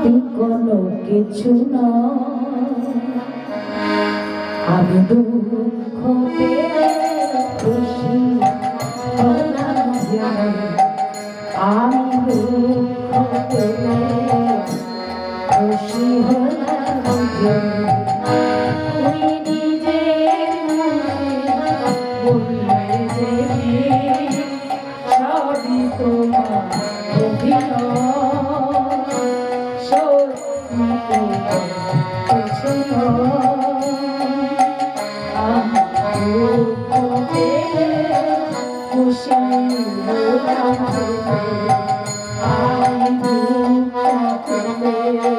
সবই কোনো কিছু না, আমি দুঃখ পেয়ে খুশি হলাম যে, আমি দুঃখ পেয়ে খুশি হলাম যে, তুই নিজের মুখে বললে যে সবই তোমার অভিনয়, সত্যি কিছু আমি দুঃখ পেয়ে খুশি হলাম যে, আমি দুঃখ পেয়ে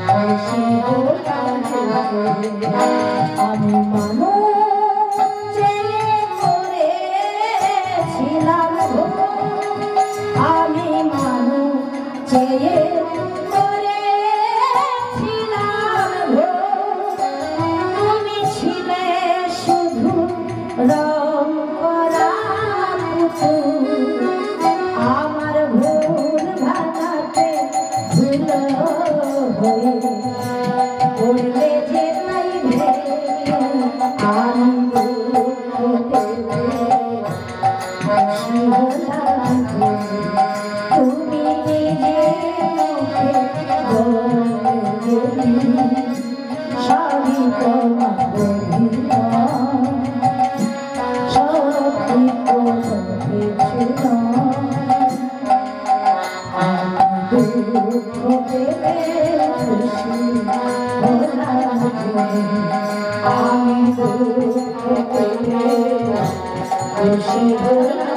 খুশি হলাম যে, আমি মানুষ চেয়ে করেছিলাম গো, আমি মানুষ চেয়ে করেছিলাম গো, তুমি ছিলে শুধু রং করা পুতুল, আমার ভুল ভাঙাতে ভুল হয়ে পড়লে যে তাই ভেঙে, আমি দুঃখ পেয়ে খুশি হলাম যে, তুমি নিজের মুখে বলে যে সবই তোমার অভিনয়, সত্যি কোনো কিছু নয়, আমি দুঃখ পেয়ে খুশি হলাম যে, আমি দুঃখ পেয়ে খুশি হলাম।